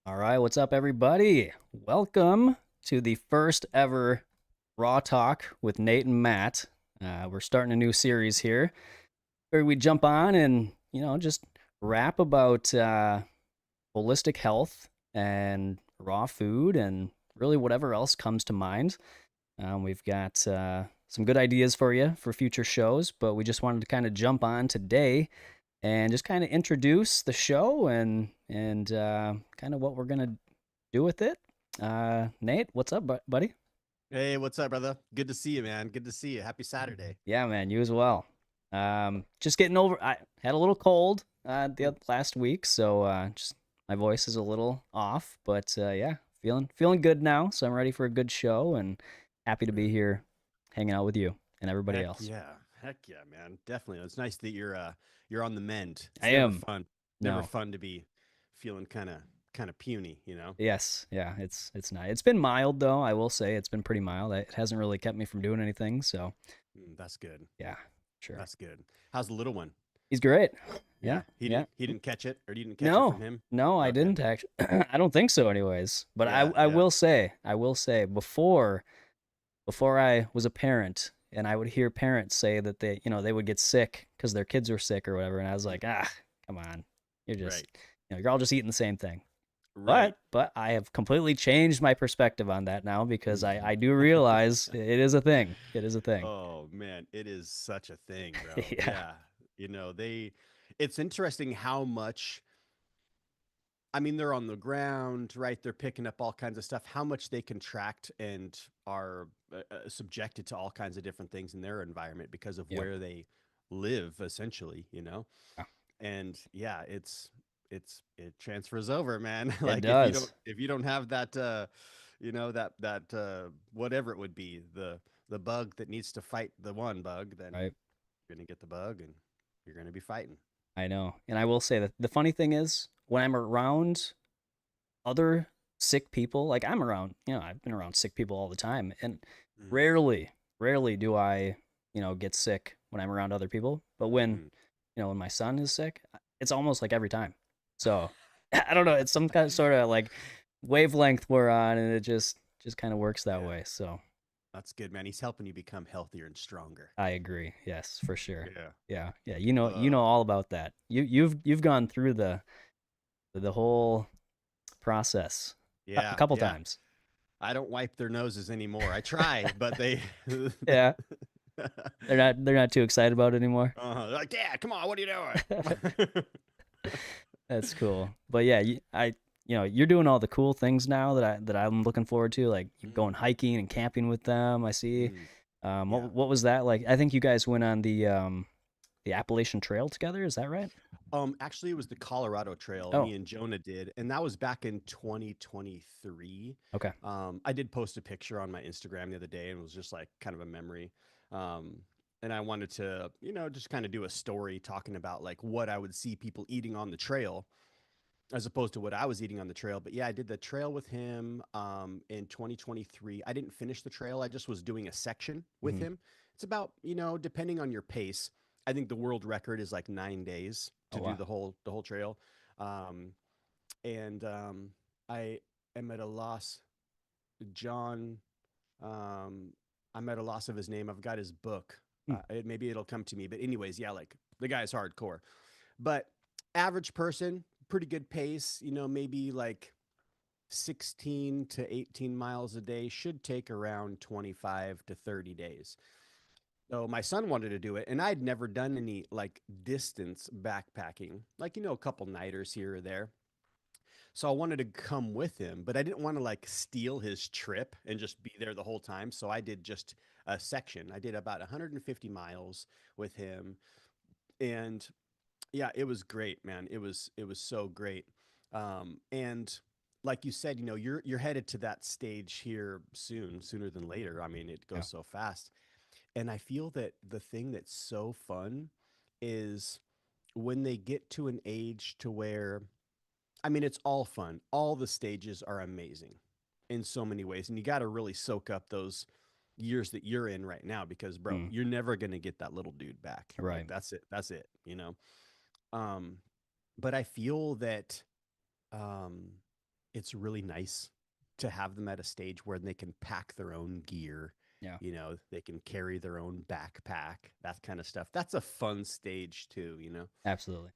All right, what's up, everybody? Welcome to the first ever Raw Talk with Nate and Matt. We're starting a new series here where we jump on and, just rap about holistic health and raw food and really whatever else comes to mind. We've got some good ideas for you for future shows, but we just wanted to kind of jump on today and just kind of introduce the show and kind of what we're gonna do with it. Nate, what's up, buddy? Hey, what's up, brother? Good to see you, man. Good to see you. Happy Saturday. Yeah, man, you as well. Just getting over. I had a little cold last week, so just my voice is a little off, but yeah, feeling good now. So I'm ready for a good show and happy to be here, hanging out with you and everybody Heck else. yeah. Heck yeah, man. Definitely. It's nice that you're on the mend. I It's never am. fun. Never No. fun to be feeling kind of puny. Yes, yeah, it's not. It's been mild though. I will say it's been pretty mild. It hasn't really kept me from doing anything. So That's good. yeah, sure. That's good. How's the little one? He's great. Yeah, Yeah. He yeah. didn't he didn't catch it, or you didn't catch it No, from him? no, I Okay. didn't actually. I don't think so, anyways. But I, Yeah, I yeah. will say, before I was a parent, and I would hear parents say that they would get sick because their kids were sick or whatever, and I was Mhm. like, come on, you're just, Right. you're all just eating the same thing. Right. But I have completely changed my perspective on that now because I do realize it is a thing. It is a thing. Oh man, it is such a thing, bro. Yeah. Yeah. They it's interesting how much. I mean, they're on the ground, right? They're picking up all kinds of stuff. How much they contract and are subjected to all kinds of different things in their environment because of Yep. where they live, essentially. Yeah. And yeah, it transfers over, man. It Like does. if you don't have that, that whatever it would be, the bug that needs to fight the one bug, then Right. you're gonna get the bug and you're gonna be fighting. I know. And I will say that the funny thing is when I'm around other sick people, like I'm around, I've been around sick people all the time and Mm, rarely do I, get sick when I'm around other people. But mm. when my son is sick, it's almost like every time. So I don't know. It's some kind of sort of like wavelength we're on and it just kind of works that Yeah. way. So That's good, man. He's helping you become healthier and stronger. I agree. Yes, for sure. Yeah. Yeah. Yeah. You know Uh, all about that. You've gone through the whole process a yeah, couple yeah. times. I don't wipe their noses anymore. I try, but they Yeah, they're not too excited about it anymore. they're like, "Dad, come on, what are you doing?" That's cool. But yeah, you're doing all the cool things now that I'm looking forward to, like you're going Mm, hiking and camping with them. I see. mm, What yeah. what was that like? I think you guys went on the Appalachian Trail together. Is that right? Actually, it was the Colorado Trail Oh, me and Jonah did, and that was back in 2023. okay. I did post a picture on my Instagram the other day, and it was just like kind of a memory. Um, and I wanted to, just kind of do a story talking about like what I would see people eating on the trail as opposed to what I was eating on the trail. But yeah, I did the trail with him in 2023. I didn't finish the trail. I just was doing a section with Hmm. him. It's about, depending on your pace, I think the world record is like 9 days Oh to do wow. the whole trail. Um, and I am at a loss. John, um, I'm at a loss of his name. I've got his book. Hmm. Maybe it'll come to me. But anyways, yeah, like the guy's hardcore. But average person, pretty good pace, maybe like 16 to 18 miles a day should take around 25 to 30 days. So my son wanted to do it, and I'd never done any like distance backpacking, like, a couple nighters here or there. So I wanted to come with him, but I didn't want to like steal his trip and just be there the whole time. So I did just a section. I did about 150 miles with him. And yeah, it was great, man. It was so great. And like you said, you're headed to that stage here soon, sooner than later. I mean, it Yeah. goes so fast. And I feel that the thing that's so fun is when they get to an age to where, I mean, it's all fun. All the stages are amazing in so many ways. And you got to really soak up those years that you're in right now because, bro, Mm, you're never going to get that little dude back. Like, right. that's it. That's it. Um, but I feel that um, it's really nice to have them at a stage where they can pack their own gear. Yeah, You know, they can carry their own backpack, that kind of stuff. That's a fun stage too, you know? absolutely.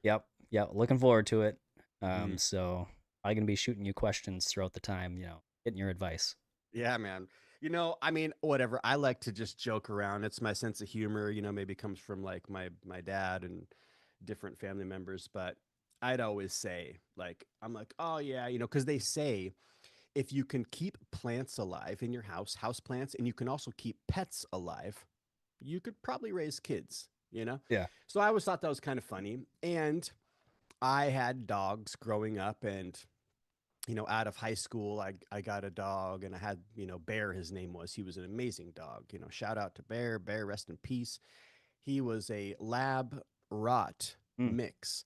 Yep. Yep. Looking forward to it. Mm. So I'm gonna be shooting you questions throughout the time, getting your advice. Yeah, man. You know, I mean, whatever. I like to just joke around. It's my sense of humor, you know, maybe comes from like my dad and different family members, but I'd always say like I'm like, "Oh yeah, you know, cuz they say if you can keep plants alive in your house plants, and you can also keep pets alive, you could probably raise kids, you know?" Yeah. So I always thought that was kind of funny. And I had dogs growing up, and you know, out of high school, I got a dog, and I had, you know, Bear, his name was. He was an amazing dog. You know, shout out to Bear. Bear, rest in peace. He was a lab rot Mm, mix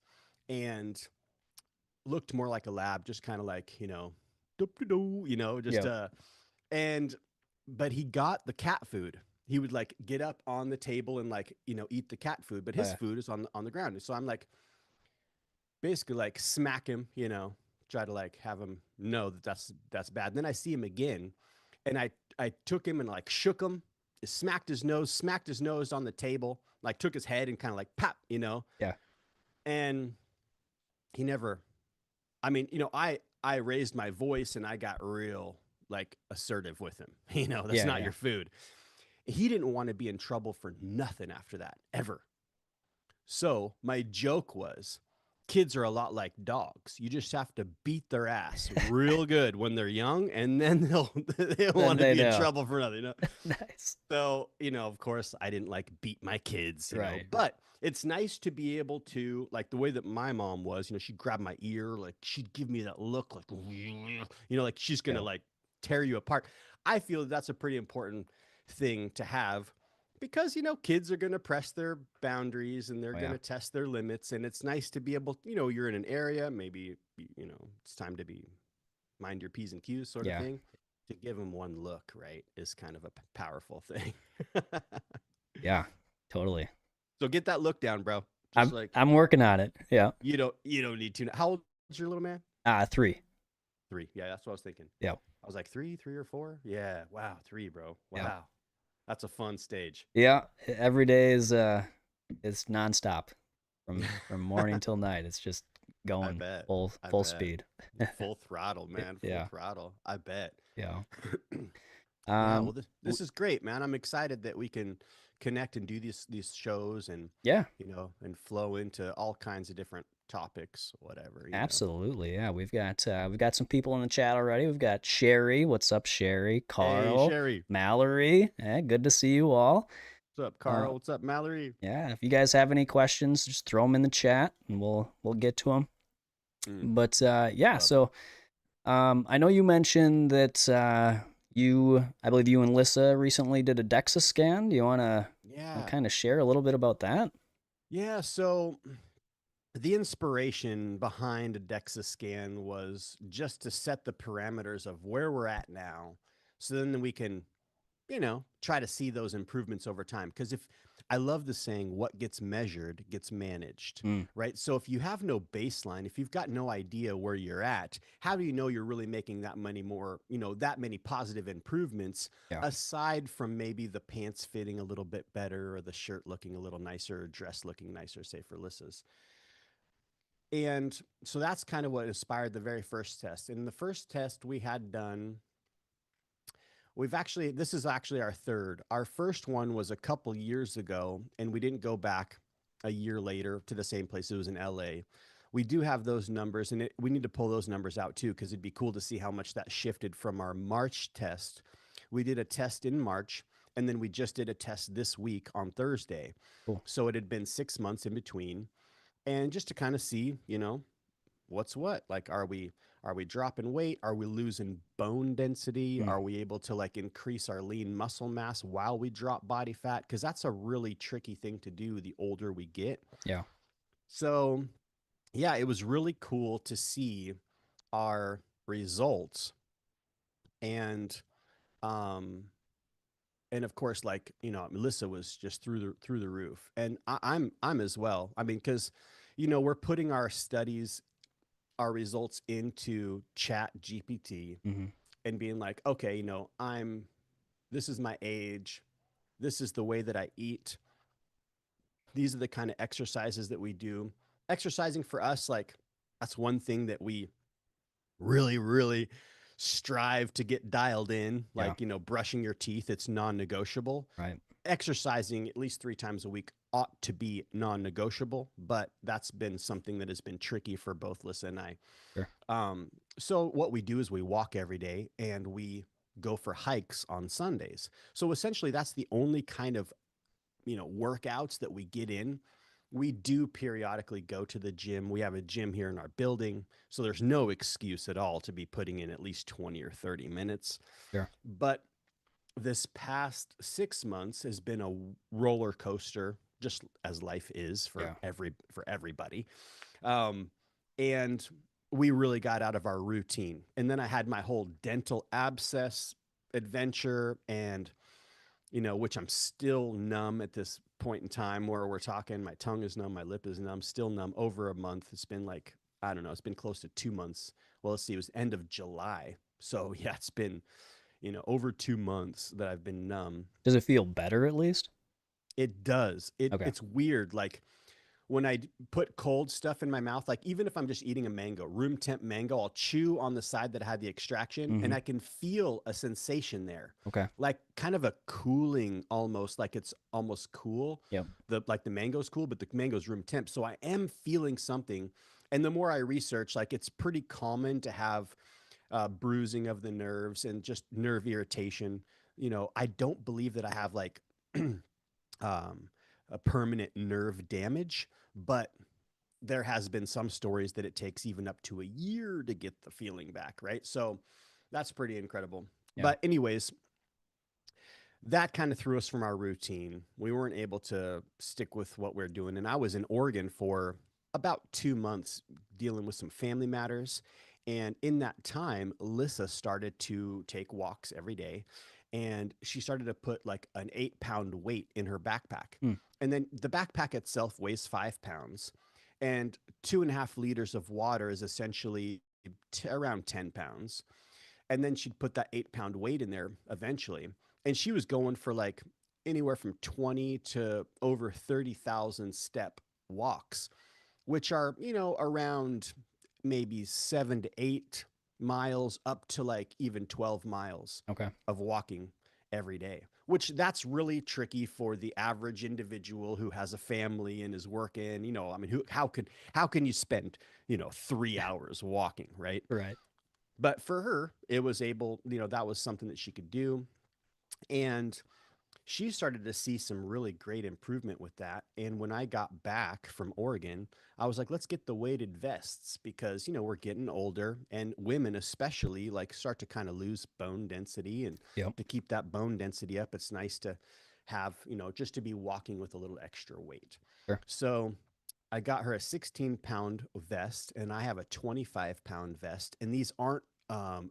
and looked more like a lab, just kind of like, you know, doop-de-doo, you know, just yep. and but he got the cat food. He would like get up on the table and like, you know, eat the cat food, but Oh his yeah. food is on the ground. And so I'm like basically like smack him, you know, try to like have him know that that's bad. And then I see him again, and I took him and like shook him, smacked his nose on the table, like took his head and kind of like pop, you know, Yeah. and he never. I mean, you know, I raised my voice and I got real like assertive with him. You know, that's Yeah. not Yeah. your food. He didn't want to be in trouble for nothing after that ever. So my joke was, kids are a lot like dogs. You just have to beat their ass real good when they're young, and then they don't Then want to they be in know. trouble for nothing. You know? Nice. So, you know, of course, I didn't like beat my kids, you know, Right. but it's nice to be able to, like the way that my mom was, you know, she'd grab my ear, like she'd give me that look, like, you know, like she's going to Yep. like tear you apart. I feel that that's a pretty important thing to have because, you know, kids are going to press their boundaries and they're Oh going yeah. to test their limits. And it's nice to be able, you know, you're in an area, maybe, you know, it's time to be mind your P's and Q's sort of Yeah. thing. To give them one look, right, is kind of a powerful thing. Yeah. Totally. So get that look down, bro. Just I'm like I'm working on it. Yeah. you don't need to. How old is your little man? 3. 3. Yeah, that's what I was thinking. Yep. I was like 3 or 4. Yeah. Wow. 3, bro. Yep. Wow. That's a fun stage. Yeah. Every day is nonstop from morning till night. It's just I going bet. I full bet. speed. Full throttle, man. Full Yeah. throttle. I bet. Yeah. Yeah. Well, Um. this is great, man. I'm excited that we can connect and do these shows and Yeah. you know and flow into all kinds of different topics, whatever. You know. Absolutely. Yeah. We've got some people in the chat already. We've got Sherry. What's up, Sherry? Hey, Carl, Sherry. Mallory. Good to see you all. What's up, Uh, Carl? What's up, Mallory? yeah. If you guys have any questions, just throw them in the chat, and we'll get to them. Mm, But yeah. love. So I know you mentioned that I believe you and Lissa recently did a DEXA scan. Do you want to Yeah. kind of share a little bit about that? Yeah. So the inspiration behind a DEXA scan was just to set the parameters of where we're at now. So then we can, you know, try to see those improvements over time. Because if I love the saying, what gets measured gets managed, Mm, right? So if you have no baseline, if you've got no idea where you're at, how do you know you're really making that many more, you know, that many positive improvements yeah. aside from maybe the pants fitting a little bit better or the shirt looking a little nicer or dress looking nicer, say for Lissa's. And so that's kind of what inspired the very first test. And the first test we had done, this is actually our third. Our first one was a couple years ago, and we didn't go back a year later to the same place. It was in LA. We do have those numbers, and we need to pull those numbers out too, because it'd be cool to see how much that shifted from our March test. We did a test in March, and then we just did a test this week on Thursday. Cool. So it had been 6 months in between. And just to kind of see, you know, what's what. Like, are we dropping weight? Are we losing bone density? Mm, Are we able to like increase our lean muscle mass while we drop body fat? Because that's a really tricky thing to do the older we get. yeah. So yeah, it was really cool to see our results. And um and of course, like, you know, Melissa was just through the roof. And I'm as well. I mean, because you know, we're putting our studies our results into Chat GPT Mm-hmm. and being like, okay, this is my age. This is the way that I eat. These are the kind of exercises that we do. Exercising for us, like, that's one thing that we really, really strive to get dialed in. Yeah. Like, brushing your teeth, it's non negotiable. Right. Exercising at least 3 times a week ought to be non negotiable, but that's been something that has been tricky for both Lissa and I. Sure. So, what we do is we walk every day and we go for hikes on Sundays. So, essentially, that's the only kind of workouts that we get in. We do periodically go to the gym. We have a gym here in our building, so there's no excuse at all to be putting in at least 20 or 30 minutes. Sure. But this past 6 months has been a roller coaster, just as life is for Yeah. everybody. And we really got out of our routine. And then I had my whole dental abscess adventure, and which I'm still numb at this point in time where we're talking. My tongue is numb, my lip is numb, still numb over a month. It's been like, I don't know, it's been close to 2 months. Well, let's see, it was end of July. So yeah, it's been, over 2 months that I've been numb. Does it feel better at least? It does. Okay. It's weird. Like when I put cold stuff in my mouth, like even if I'm just eating a mango, room temp mango, I'll chew on the side that had the extraction Mm-hmm. and I can feel a sensation there. Okay. Like kind of a cooling, almost like it's almost cool. Yep. Like the mango's cool, but the mango's room temp. So I am feeling something. And the more I research, like it's pretty common to have bruising of the nerves and just nerve irritation. I don't believe that I have like a permanent nerve damage, but there has been some stories that it takes even up to a year to get the feeling back, right? So that's pretty incredible. Yeah. But anyways, that kind of threw us from our routine. We weren't able to stick with what we're doing. And I was in Oregon for about 2 months dealing with some family matters. And in that time, Lissa started to take walks every day. And she started to put like an 8-pound weight in her backpack. Hmm. And then the backpack itself weighs 5 pounds. And 2.5 liters of water is essentially around 10 pounds. And then she'd put that 8-pound weight in there eventually. And she was going for like anywhere from 20 to over 30,000 step walks, which are, around maybe 7 to 8 miles up to like even 12 miles Okay. of walking every day, which that's really tricky for the average individual who has a family and is working. I mean, how can you spend, 3 hours walking, right? Right. But for her, it was able, that was something that she could do. And she started to see some really great improvement with that. And when I got back from Oregon, I was like, let's get the weighted vests because, we're getting older and women especially like start to kind of lose bone density. And Yep. to keep that bone density up, it's nice to have, just to be walking with a little extra weight. Sure. So I got her a 16-pound vest and I have a 25-pound vest. And these aren't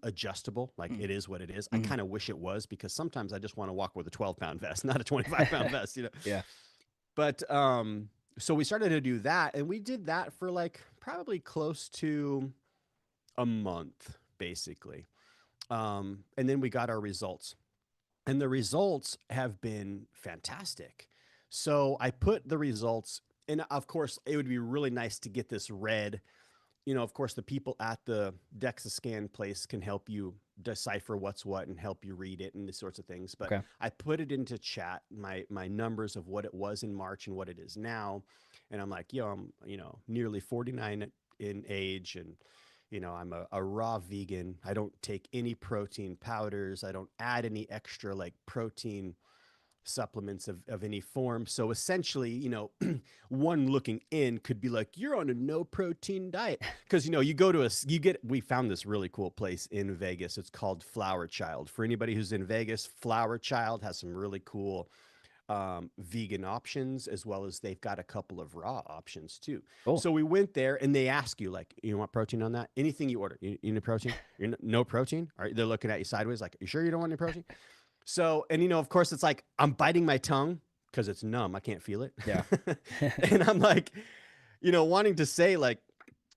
adjustable. Like it is what it is. I kind of wish it was because sometimes I just want to walk with a 12-pound vest, not a 25-pound vest, Yeah. But so we started to do that and we did that for like probably close to a month, basically. And then we got our results. And the results have been fantastic. So I put the results, and of course, it would be really nice to get this read. Of course, the people at the DEXA scan place can help you decipher what's what and help you read it and these sorts of things. But Okay. I put it into chat, my numbers of what it was in March and what it is now. And I'm like, I'm, nearly 49 in age and, I'm a raw vegan. I don't take any protein powders. I don't add any extra like protein supplements of any form. So essentially, one looking in could be like, you're on a no protein diet. Because, you go to we found this really cool place in Vegas. It's called Flower Child. For anybody who's in Vegas, Flower Child has some really cool vegan options, as well as they've got a couple of raw options too. Cool. So we went there and they ask you like, you want protein on that? Anything you order, you need protein? No protein? All right, they're looking at you sideways like, you sure you don't want any protein? So, and of course it's like, I'm biting my tongue because it's numb. I can't feel it. Yeah. And I'm like, wanting to say like,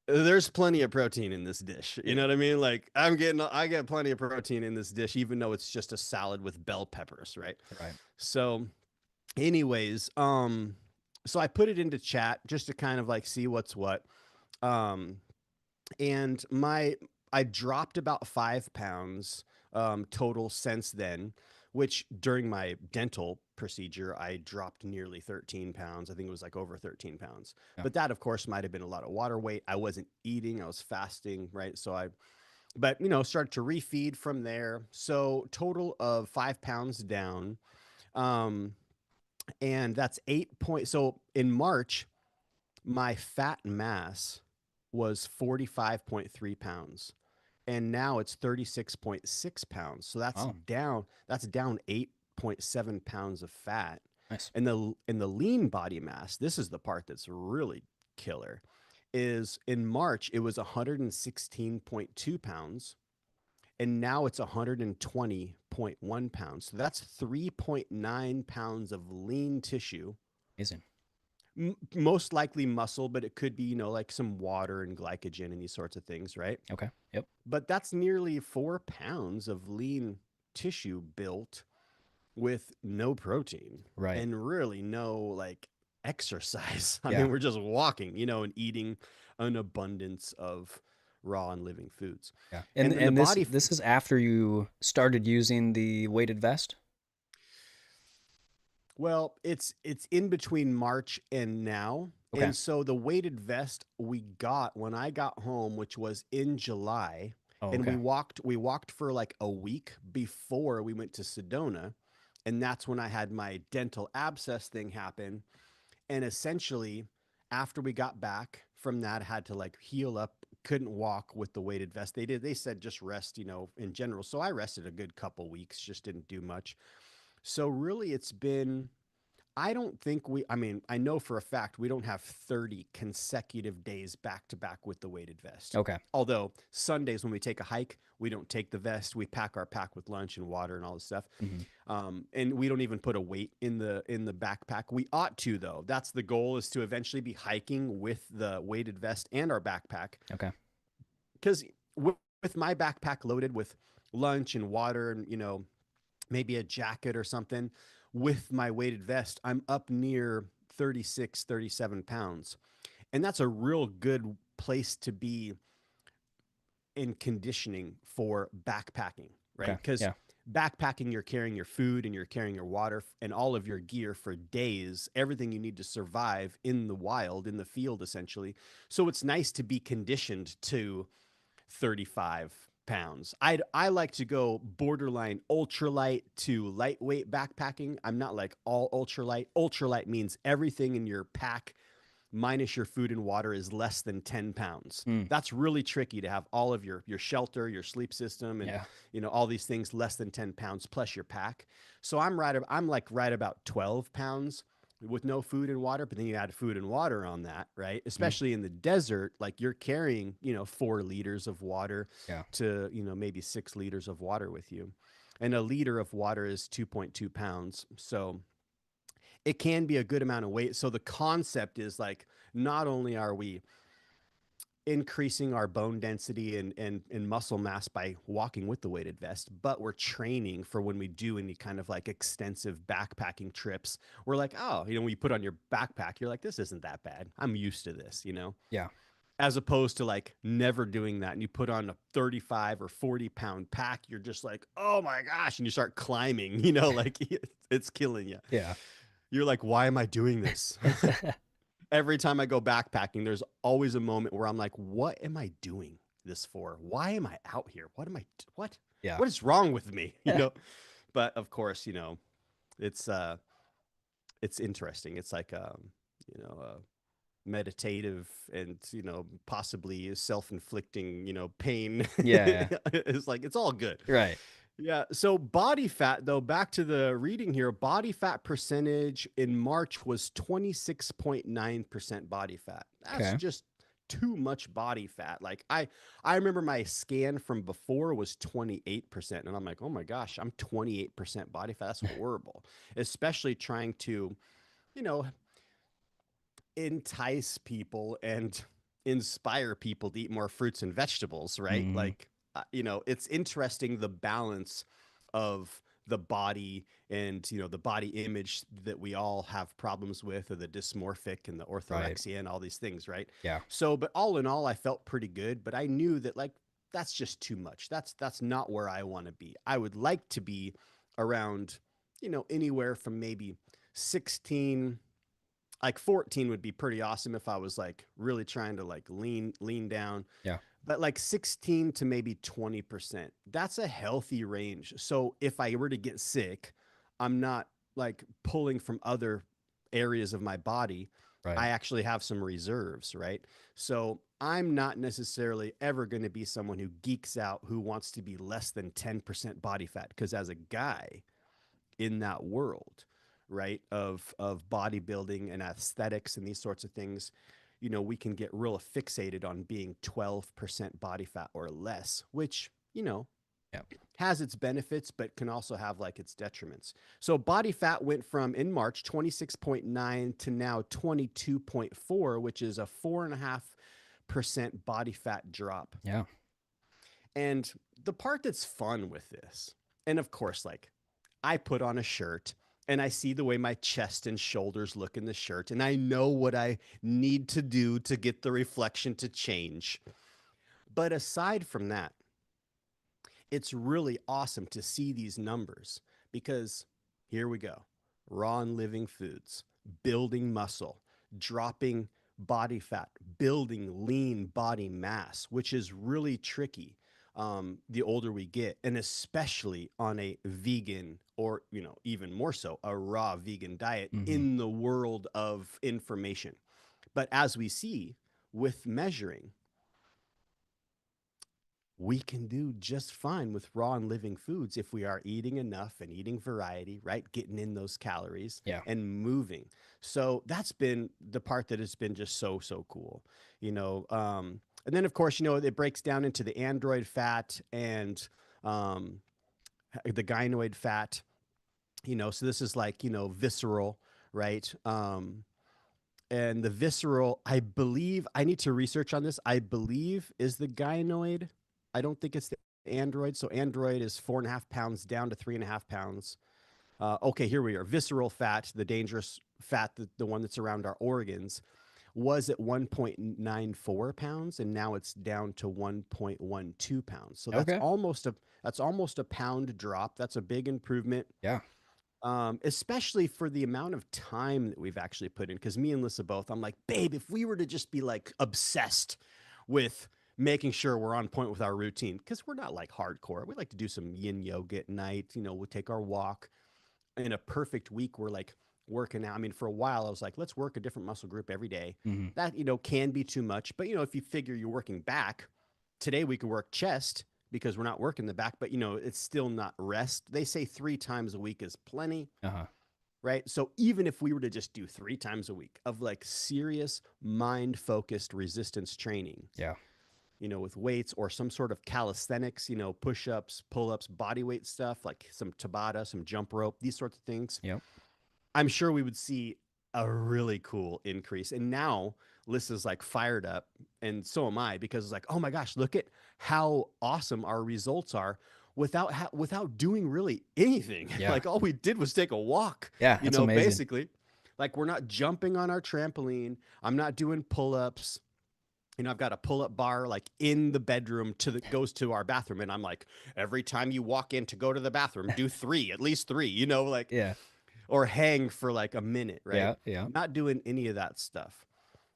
there's plenty of protein in this dish. You know what I mean? Like I get plenty of protein in this dish, even though it's just a salad with bell peppers, right? Right. So, anyways, so I put it into chat just to kind of like see what's what. Um, and I dropped about 5 pounds total since then, which during my dental procedure I dropped nearly 13 pounds. I think it was like over 13 pounds. Yeah. But that of course might have been a lot of water weight. I wasn't eating, I was fasting, right? So I but started to refeed from there. So total of 5 pounds down. Um and that's 8 point. So in March my fat mass was 45.3 pounds, and now it's 36.6 pounds. So Oh, that's down 8.7 pounds of fat. nice. And the lean body mass, this is the part that's really killer, is in March it was 116.2 pounds, and now it's 120.1 pounds. So that's 3.9 pounds of lean tissue, Amazing. most likely muscle, but it could be, like some water and glycogen and these sorts of things, right? Okay. Yep. But that's nearly 4 pounds of lean tissue built with no protein Right. and really no like exercise. I Yeah. mean, we're just walking, and eating an abundance of raw and living foods. Yeah. And the And this body, this is after you started using the weighted vest? well, it's in between March and now. Okay. And so the weighted vest we got when I got home, which was in July, Oh, and okay. we walked for like a week before we went to Sedona, and that's when I had my dental abscess thing happen. And essentially, after we got back from that, I had to like heal up, couldn't walk with the weighted vest. They said just rest, in general. So I rested a good couple weeks, just didn't do much. So really it's been, I don't think I mean, I know for a fact we don't have 30 consecutive days back to back with the weighted vest. Okay. Although Sundays when we take a hike, we don't take the vest. We pack our pack with lunch and water and all this stuff. Hmm. And we don't even put a weight in the backpack. We ought to though. That's the goal, is to eventually be hiking with the weighted vest and our backpack. Okay. Because with my backpack loaded with lunch and water and maybe a jacket or something, with my weighted vest, I'm up near 36, 37 pounds. And that's a real good place to be in conditioning for backpacking, right? Okay. Because Yeah. backpacking, you're carrying your food and you're carrying your water and all of your gear for days, everything you need to survive in the wild, in the field, essentially. So it's nice to be conditioned to 35 pounds. I like to go borderline ultralight to lightweight backpacking. I'm not like all ultralight. Ultralight means everything in your pack minus your food and water is less than 10 pounds. Mm. That's really tricky to have all of your shelter, your sleep system, and Yeah. all these things less than 10 pounds plus your pack. So I'm like right about 12 pounds with no food and water, but then you add food and water on that, right? Mm. Especially in the desert, like you're carrying, 4 liters of water Yeah. to, maybe 6 liters of water with you. And a liter of water is 2.2 pounds. So it can be a good amount of weight. So the concept is like, not only are we increasing our bone density and muscle mass by walking with the weighted vest, but we're training for when we do any kind of like extensive backpacking trips. We're like, oh, when you put on your backpack, you're like, this isn't that bad. I'm used to this, Yeah. as opposed to like never doing that. And you put on a 35 or 40 pound pack, you're just like, oh my gosh. And you start climbing, like it's killing you. Yeah. You're like, why am I doing this? Every time I go backpacking, there's always a moment where I'm like, what am I doing this for? Why am I out here? What? Yeah. What is wrong with me? But of course, it's it's interesting. It's like meditative and possibly self-inflicting pain. Yeah. Yeah. It's like it's all good. Right. Yeah. So body fat, though, back to the reading here, body fat percentage in March was 26.9% body fat. That's Okay. just too much body fat. Like I remember my scan from before was 28%. And I'm like, oh my gosh, I'm 28% body fat. That's horrible. Especially trying to, you know, entice people and inspire people to eat more fruits and vegetables, right? Mhm. Like, it's interesting the balance of the body and, the body image that we all have problems with, or the dysmorphic and the Right. orthorexia and all these things, right? Yeah. So, but all in all, I felt pretty good, but I knew that like that's just too much. That's not where I want to be. I would like to be around, anywhere from maybe 16, like 14 would be pretty awesome if I was like really trying to like lean down, Yeah. but like 16 to maybe 20%. That's a healthy range. So if I were to get sick, I'm not like pulling from other areas of my body. Right. I actually have some reserves, right? So I'm not necessarily ever going to be someone who geeks out, who wants to be less than 10% body fat, because as a guy in that world, right, of bodybuilding and aesthetics and these sorts of things, we can get real fixated on being 12% body fat or less, which, Yeah. has its benefits, but can also have like its detriments. So body fat went from in March 26.9 to now 22.4, which is a 4.5% body fat drop. Yeah. And the part that's fun with this, and of course, like I put on a shirt and I see the way my chest and shoulders look in the shirt, and I know what I need to do to get the reflection to change. But aside from that, it's really awesome to see these numbers because here we go: raw and living foods, building muscle, dropping body fat, building lean body mass, which is really tricky the older we get, and especially on a vegan or, even more so, a raw vegan diet Mhm. in the world of information. But as we see with measuring, we can do just fine with raw and living foods if we are eating enough and eating variety, right? Getting in those calories Yeah. and moving. So that's been the part that has been just so, so cool, and then of course, it breaks down into the android fat and um, the gynoid fat, so this is like, visceral, right? And the visceral, I believe, I need to research on this. I believe is the gynoid. I don't think it's the android. So android is 4.5 pounds down to 3.5 pounds. Okay, here we are. Visceral fat, the dangerous fat, the one that's around our organs, was at 1.94 pounds, and now it's down to 1.12 pounds. So Okay. that's almost a pound drop. That's a big improvement, Yeah. especially for the amount of time that we've actually put in. Because me and Lissa both, I'm like, babe, if we were to just be like obsessed with making sure we're on point with our routine, because we're not like hardcore. We like to do some yin yoga at night. We'll take our walk. In a perfect week, we're like working out. I mean, for a while, I was like, let's work a different muscle group every day. Mhm. That, can be too much. But, if you figure you're working back, today we could work chest because we're not working the back, but, it's still not rest. They say 3 times a week is plenty, Uh-huh. right? So even if we were to just do 3 times a week of like serious mind focused resistance training, Yeah. with weights or some sort of calisthenics, push ups, pull ups, body weight stuff, like some Tabata, some jump rope, these sorts of things, Yep. I'm sure we would see a really cool increase. And now Lissa's like fired up, and so am I, because it's like, oh my gosh, look at how awesome our results are without doing really anything. Yeah. Like all we did was take a walk, Yeah, that's amazing. basically. Like we're not jumping on our trampoline. I'm not doing pull-ups. I've got a pull-up bar like in the bedroom goes to our bathroom, and I'm like, every time you walk in to go to the bathroom, do three, at least three, like, Yeah. or hang for like a minute, right? Yeah. Yeah. Not doing any of that stuff.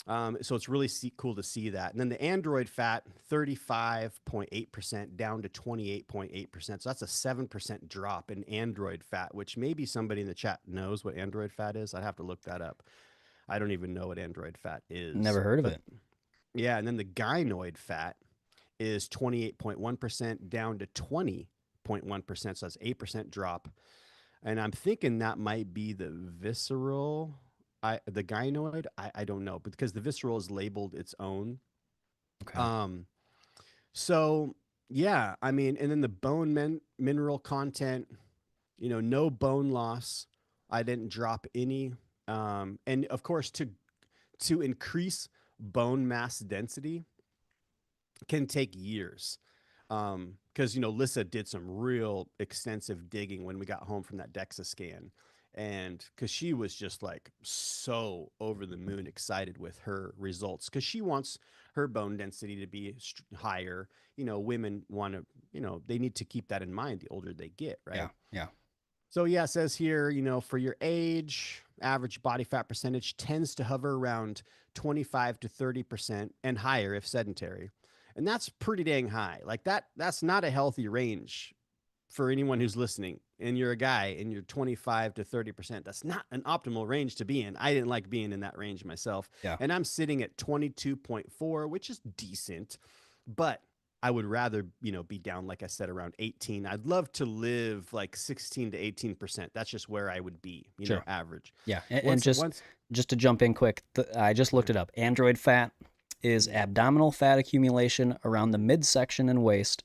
So it's really cool to see that. And then the Android fat, 35.8% down to 28.8%. So that's a 7% drop in Android fat, which maybe somebody in the chat knows what Android fat is. I'd have to look that up. I don't even know what Android fat is. Never heard of But it. yeah, and then the gynoid fat is 28.1% down to 20.1%. So that's 8% drop. And I'm thinking that might be the visceral, the gynoid. I don't know, but because the visceral is labeled its own. Okay. Um, so yeah, I mean, and then the mineral content, no bone loss. I didn't drop any. And of course, to increase bone mass density can take years. Because Lissa did some real extensive digging when we got home from that DEXA scan, and because she was just like so over the moon excited with her results, because she wants her bone density to be higher. Women want to, they need to keep that in mind the older they get, right? Yeah. Yeah. So yeah, it says here, for your age, average body fat percentage tends to hover around 25 to 30% and higher if sedentary. And that's pretty dang high. Like that's not a healthy range for anyone who's listening. And you're a guy and you're 25 to 30%. That's not an optimal range to be in. I didn't like being in that range myself. Yeah. And I'm sitting at 22.4, which is decent, but I would rather, be down, like I said, around 18. I'd love to live like 16 to 18%. That's just where I would be, Sure. average. Yeah. And just to jump in quick, I just looked it up. Android fat is abdominal fat accumulation around the midsection and waist,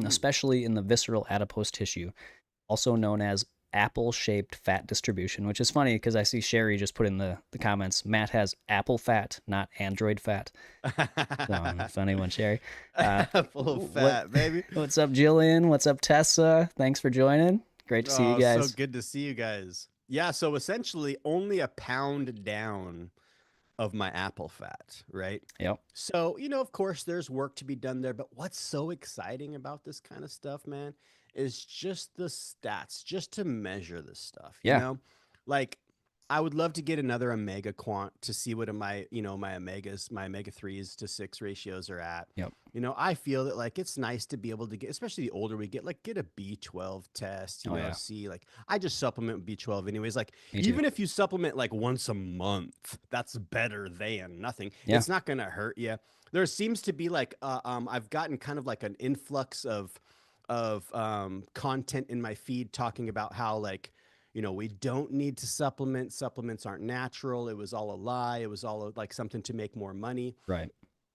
especially in the visceral adipose tissue, also known as apple-shaped fat distribution, which is funny because I see Sherry just put in the comments, Matt has apple fat, not android fat. So, funny one, Sherry. Full of fat, baby. What's up, Jillian? What's up, Tessa? Thanks for joining. Great to see you guys. So good to see you guys. Yeah, so essentially only a pound down of my apple fat, right? Yep. So, of course, there's work to be done there. But what's so exciting about this kind of stuff, man, is just the stats, just to measure this stuff. Like I would love to get another omega quant to see what my omegas, my omega 3s to 6 ratios are at. Yep. I feel that like it's nice to be able to get, especially the older we get, like get a B12 test, see, like I just supplement with B12 anyways. Like even if you supplement like once a month, that's better than nothing. Yeah. It's not going to hurt you. There seems to be like, I've gotten kind of like an influx of content in my feed talking about how like, we don't need to supplement. Supplements aren't natural. It was all a lie. It was all like something to make more money. Right.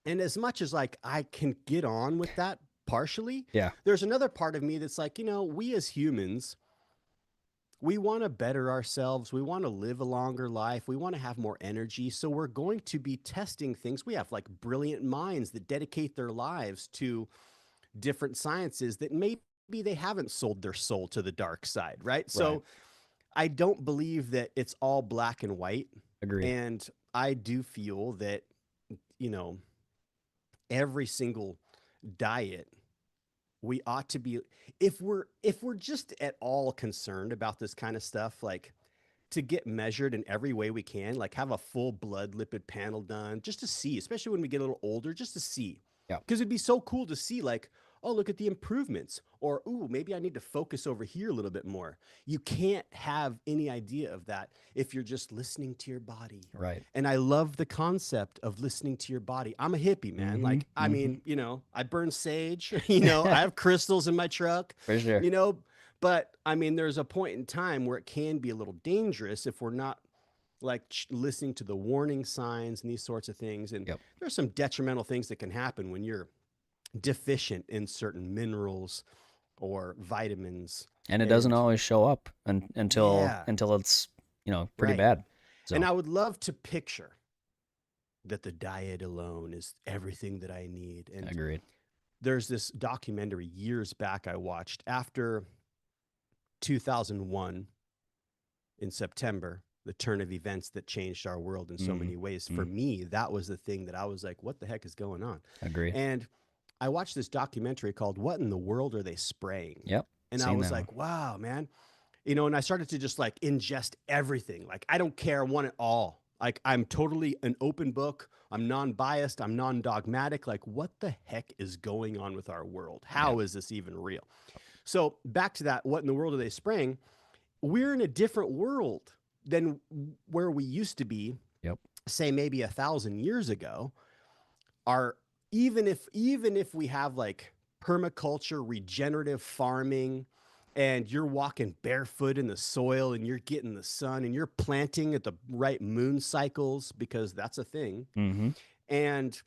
And as much as like I can get on with that partially, yeah, there's another part of me that's like, we as humans, we want to better ourselves. We want to live a longer life. We want to have more energy. So we're going to be testing things. We have like brilliant minds that dedicate their lives to different sciences that maybe they haven't sold their soul to the dark side, right? So I don't believe that it's all black and white. Agreed. And I do feel that, every single diet, we ought to be, if we're just at all concerned about this kind of stuff, like to get measured in every way we can, like have a full blood lipid panel done just to see, especially when we get a little older, just to see. Yeah. Because it'd be so cool to see like, oh, look at the improvements, or, ooh, maybe I need to focus over here a little bit more. You can't have any idea of that if you're just listening to your body. Right. And I love the concept of listening to your body. I'm a hippie, man. Mm-hmm, like, I mean, I burn sage, I have crystals in my truck. For sure. But I mean, there's a point in time where it can be a little dangerous if we're not like listening to the warning signs and these sorts of things. And there's some detrimental things that can happen when you're deficient in certain minerals or vitamins, and it doesn't always show up until it's pretty bad. So. And I would love to picture that the diet alone is everything that I need. And agreed. There's this documentary years back I watched after 2001 in September, the turn of events that changed our world in so many ways. For me, that was the thing that I was like, what the heck is going on? Agree. And I watched this documentary called What in the World Are They Spraying? Yep. And I was like, wow, man. And I started to just like ingest everything. Like, I don't care, I want it all. Like, I'm totally an open book. I'm non-biased. I'm non-dogmatic. Like, what the heck is going on with our world? How is this even real? So back to that, what in the world are they spraying? We're in a different world than where we used to be, say maybe 1,000 years ago. Even if we have like permaculture, regenerative farming, and you're walking barefoot in the soil and you're getting the sun and you're planting at the right moon cycles, because that's a thing, and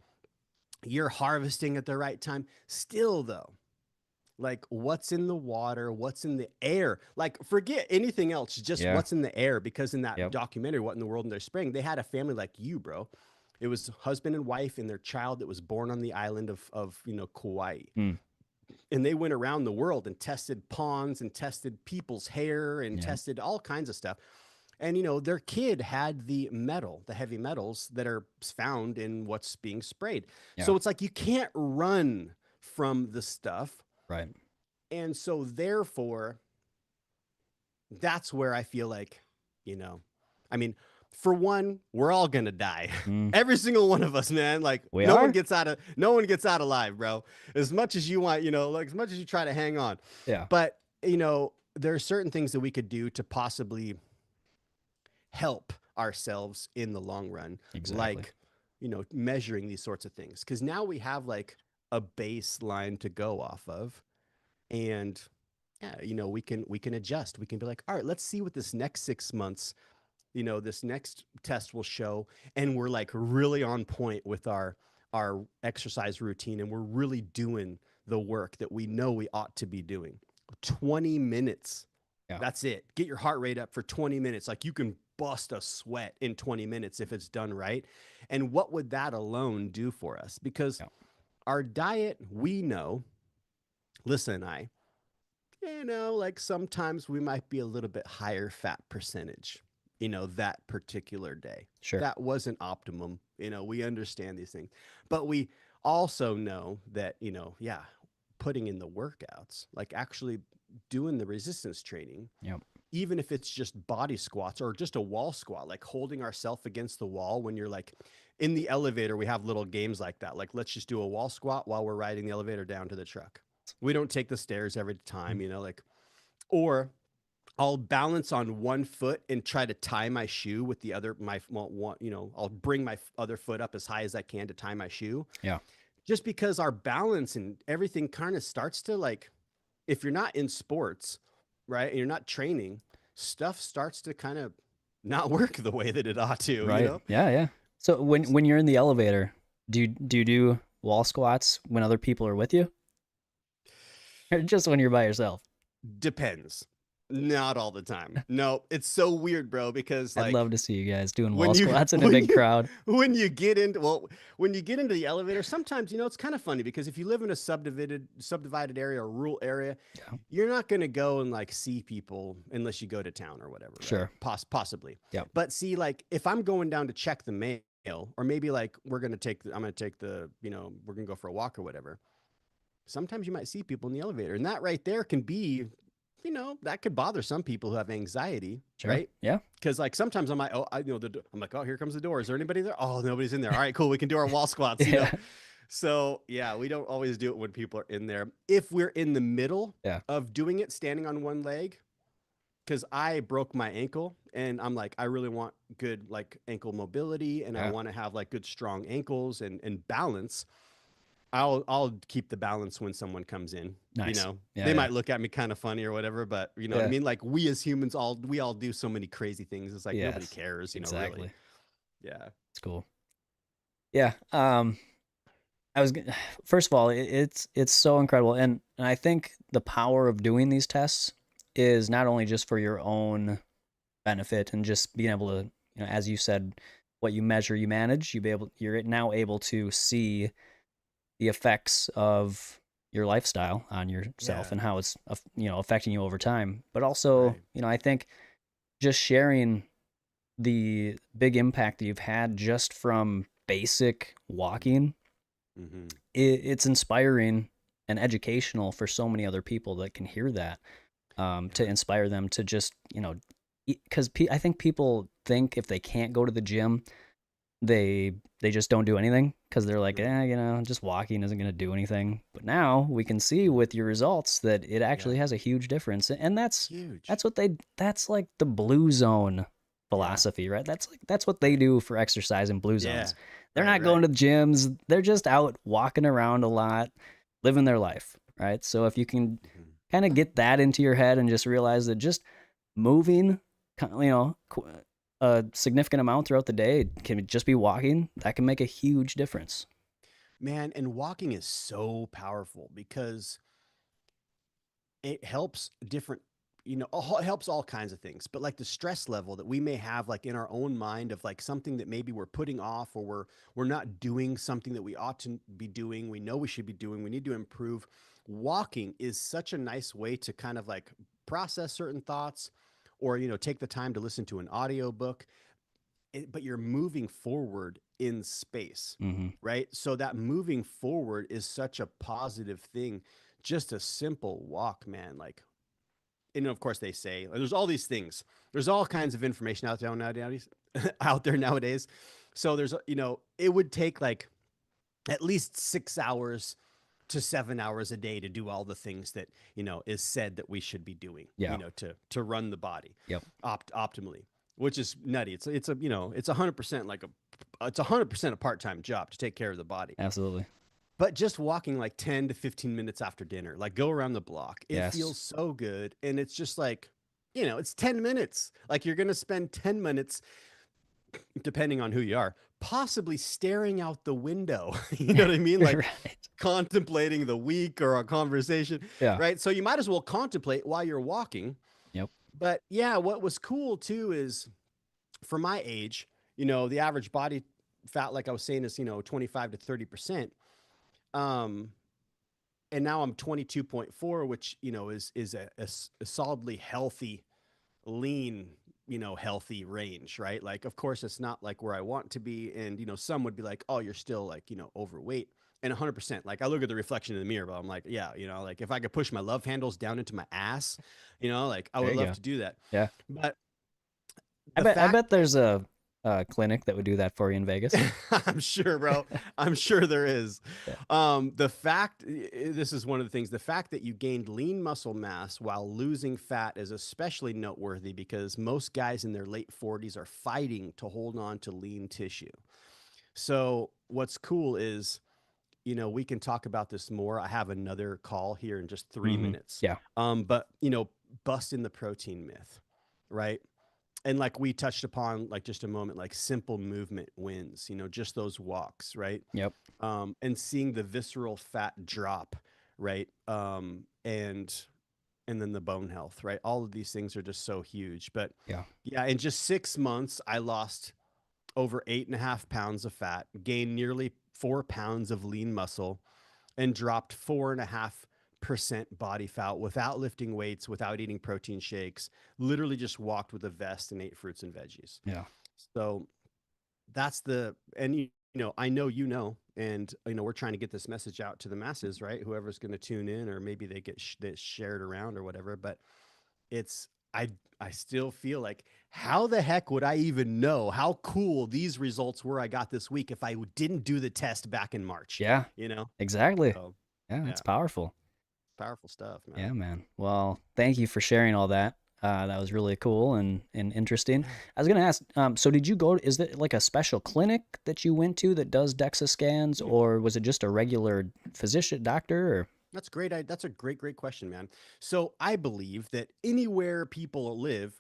you're harvesting at the right time. Still though, like what's in the water, what's in the air, like forget anything else, just what's in the air. Because in that documentary, What in the World in Their Spring, they had a family like you, bro. It was husband and wife and their child that was born on the island of Kauai. Mm. And they went around the world and tested ponds and tested people's hair and Yeah. tested all kinds of stuff. And their kid had the heavy metals that are found in what's being sprayed. Yeah. So it's like you can't run from the stuff. Right. And so therefore, that's where I feel like, I mean, for one, we're all gonna die. Mm. Every single one of us, man. Like We no are? one gets out alive, bro. As much as you want, like as much as you try to hang on. Yeah. But there are certain things that we could do to possibly help ourselves in the long run. Exactly. Like, measuring these sorts of things. Because now we have like a baseline to go off of. And yeah, we can adjust. We can be like, all right, let's see what this next 6 months, this next test will show. And we're like really on point with our exercise routine, and we're really doing the work that we know we ought to be doing. 20 minutes. Yeah. That's it. Get your heart rate up for 20 minutes. Like you can bust a sweat in 20 minutes if it's done right. And what would that alone do for us? Because our diet, we know, Lisa and I, like sometimes we might be a little bit higher fat percentage, that particular day. Sure. That wasn't optimum. We understand these things, but we also know that, putting in the workouts, like actually doing the resistance training, even if it's just body squats or just a wall squat, like holding ourselves against the wall when you're like in the elevator, we have little games like that. Like, let's just do a wall squat while we're riding the elevator down to the truck. We don't take the stairs every time, or I'll balance on one foot and try to tie my shoe with the other, I'll bring my other foot up as high as I can to tie my shoe. Yeah. Just because our balance and everything kind of starts to like, if you're not in sports, right, and you're not training, stuff starts to kind of not work the way that it ought to, Right. Yeah. Yeah. So when you're in the elevator, do you do wall squats when other people are with you? Or just when you're by yourself? Depends. Not all the time. No, it's so weird, bro, because like I'd love to see you guys doing wall squats in a big crowd. When you get into the elevator, sometimes, it's kind of funny because if you live in a subdivided area or rural area, you're not going to go and like see people unless you go to town or whatever. Sure. Right? Possibly. Yeah. But see, like if I'm going down to check the mail, or maybe like we're going to go for a walk or whatever. Sometimes you might see people in the elevator, and that right there can be, that could bother some people who have anxiety, right? Yeah. Because like sometimes I'm like, I'm like, oh, here comes the door. Is there anybody there? Oh, nobody's in there. All right, cool. We can do our wall squats. You know? So yeah, we don't always do it when people are in there. If we're in the middle of doing it, standing on one leg, because I broke my ankle, and I'm like, I really want good like ankle mobility, and I want to have like good strong ankles and balance. I'll keep the balance when someone comes in. Nice. They might look at me kind of funny or whatever, but you know what I mean? Like we as humans we all do so many crazy things. It's like nobody cares, exactly. Really. Yeah. It's cool. Yeah. First of all, it's so incredible. And I think the power of doing these tests is not only just for your own benefit and just being able to, as you said, what you measure, you manage, you're now able to see the effects of your lifestyle on yourself and how it's, affecting you over time. But also, I think just sharing the big impact that you've had just from basic walking, it's inspiring and educational for so many other people that can hear that, to inspire them to just, because I think people think if they can't go to the gym, they just don't do anything because they're like, just walking isn't going to do anything. But now we can see with your results that it actually has a huge difference. And that's huge. That's like the blue zone philosophy, right? That's what they do for exercise in blue zones. They're not going to the gyms. They're just out walking around a lot, living their life, right? So if you can kind of get that into your head and just realize that just moving, a significant amount throughout the day, can just be walking, that can make a huge difference. Man, and walking is so powerful because it helps different it helps all kinds of things, but like the stress level that we may have like in our own mind of like something that maybe we're putting off, or we're not doing something that we ought to be doing, we know we should be doing, we need to improve. Walking is such a nice way to kind of like process certain thoughts, or take the time to listen to an audio book, but you're moving forward in space, Mm-hmm. right? So that moving forward is such a positive thing. Just a simple walk, man. Like, and of course they say there's all these things. There's all kinds of information out there nowadays. Out there nowadays. So there's, it would take like at least 6 hours to 7 hours a day to do all the things that is said that we should be doing. Yeah. To run the body Yep. optimally, which is nutty. It's a it's 100% like it's 100% a part-time job to take care of the body. Absolutely. But just walking like 10 to 15 minutes after dinner, like go around the block, it Yes. feels so good. And it's just like, it's 10 minutes. Like you're going to spend 10 minutes, depending on who you are, possibly staring out the window. You know what I mean? Like Right. contemplating the week or a conversation. Yeah. Right. So you might as well contemplate while you're walking. Yep. But yeah, what was cool too is for my age, the average body fat, like I was saying, is, 25 to 30%. And now I'm 22.4, which, is a solidly healthy, lean, healthy range, right? Like, of course, it's not like where I want to be. And, some would be like, oh, you're still like, overweight. And 100%, like I look at the reflection in the mirror, but I'm like, yeah, like if I could push my love handles down into my ass, like I would love to do that. Yeah. But I bet there's a clinic that would do that for you in Vegas. I'm sure, bro. I'm sure there is. Yeah. This is one of the things, the fact that you gained lean muscle mass while losing fat is especially noteworthy because most guys in their late 40s are fighting to hold on to lean tissue. So what's cool is, we can talk about this more. I have another call here in just 3 minutes. Yeah. But, busting the protein myth, right? And like we touched upon, like just a moment, like simple movement wins, just those walks, right? Yep. And seeing the visceral fat drop, right? And then the bone health, right? All of these things are just so huge. But yeah, in just 6 months, I lost over 8.5 pounds of fat, gained nearly 4 pounds of lean muscle, and dropped 4.5% body fat without lifting weights, without eating protein shakes, literally just walked with a vest and ate fruits and veggies. Yeah. So that's and I know, and we're trying to get this message out to the masses, right? Whoever's going to tune in, or maybe they get shared around or whatever, but I still feel like, how the heck would I even know how cool these results were I got this week if I didn't do the test back in March? Yeah. Exactly. So, yeah, it's powerful. Powerful stuff, man. Yeah, man. Well, thank you for sharing all that. That was really cool and interesting. I was going to ask, so did you is it like a special clinic that you went to that does DEXA scans, or was it just a regular physician, doctor? Or? That's great. That's a great question, man. So I believe that anywhere people live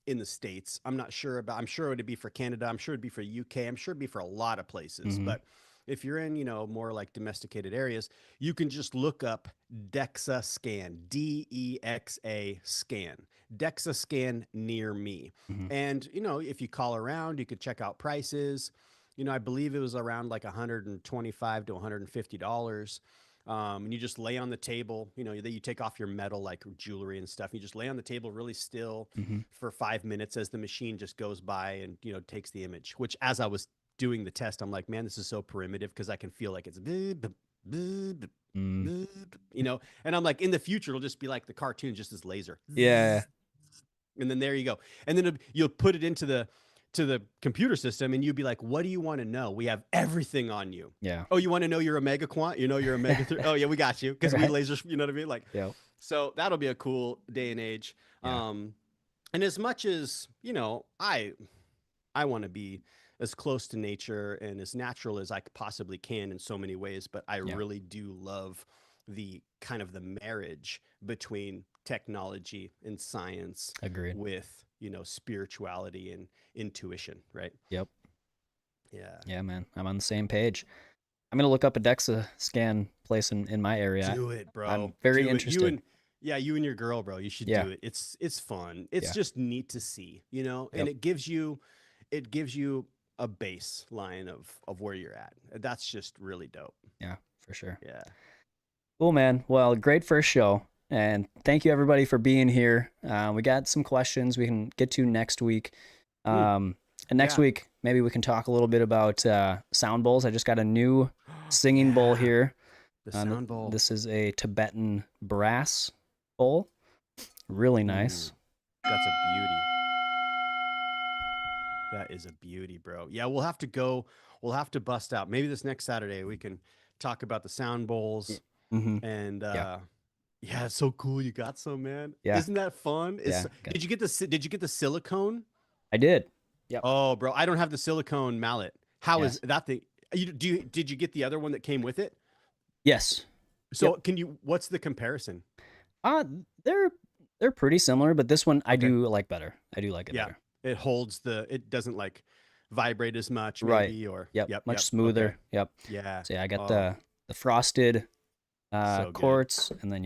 in the States, I'm sure it would be for Canada. I'm sure it'd be for UK. I'm sure it'd be for a lot of places. But if you're in, more like domesticated areas, you can just look up DEXA scan, DEXA scan, DEXA scan near me. And, if you call around, you could check out prices. I believe it was around like $125 to $150. And you just lay on the table, you take off your metal, like jewelry and stuff. You just lay on the table really still for 5 minutes as the machine just goes by and, takes the image, which as I was doing the test, I'm like, man, this is so primitive because I can feel like it's, and I'm like, in the future, it'll just be like the cartoon, just as laser. Yeah. And then there you go. And then you'll put it into the computer system and you'd be like, what do you want to know? We have everything on you. Yeah. Oh, you want to know you're a mega quant? You're a mega 3. Oh yeah, we got you. Because we lasers, you know what I mean? Like, yeah. So that'll be a cool day and age. Yeah. And as much as, I want to be as close to nature and as natural as I possibly can in so many ways, but I really do love the kind of the marriage between technology and science. Agreed. With, spirituality and intuition, right? Yep. Yeah. Yeah, man. I'm on the same page. I'm going to look up a DEXA scan place in my area. Do it, bro. I'm very interested. Yeah, you and your girl, bro. You should Yeah. do it. It's fun. It's Yeah. just neat to see, you know, and Yep. it gives you a baseline of where you're at. That's just really dope. Yeah, for sure. Yeah. Cool, man. Well, great first show. And thank you everybody for being here. We got some questions we can get to next week. And next Yeah. week, maybe we can talk a little bit about sound bowls. I just got a new singing bowl Yeah. here. The sound bowl. This is a Tibetan brass bowl. Really nice. That's a beauty. That is a beauty, bro. Yeah, we'll have to go. We'll have to bust out. Maybe this next Saturday we can talk about the sound bowls. Mm-hmm. And yeah, it's so cool. You got some, man. Yeah. Isn't that fun? Yeah. Did you get the silicone? I did. Yep. Oh, bro, I don't have the silicone mallet. How is Yes. that the? Did you get the other one that came with it? Yes. So what's the comparison? They're pretty similar, but this one I do like better. I do like it better. It holds it doesn't like vibrate as much, Right. maybe, or Much smoother. Okay. Yep. Yeah. So yeah, I got the frosted So good. quartz, and then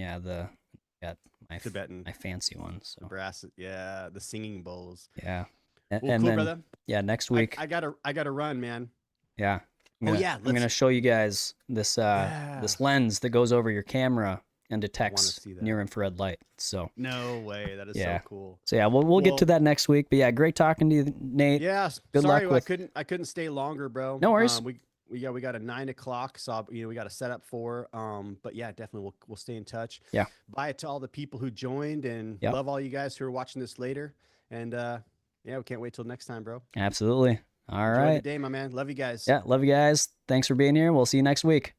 my Tibetan. my fancy ones. So Brass, the singing bowls. yeah. Well, And cool, then brother. next week. I gotta run, man. Yeah. I'm gonna let's- show you guys this this lens that goes over your camera and detects see that. near infrared light. So No way, that is Yeah. so cool. so yeah, we'll get to that next week. But yeah, great talking to you, Nate. Yeah, Good sorry, luck with- I couldn't stay longer, bro. No worries. We got a 9 o'clock, so we got to set up for. But yeah, definitely we'll stay in touch. Yeah. Bye to all the people who joined, and Yep. love all you guys who are watching this later. And yeah, we can't wait till next time, bro. Absolutely. All Enjoy right. the day, my man. Love you guys. Yeah, love you guys. Thanks for being here. We'll see you next week.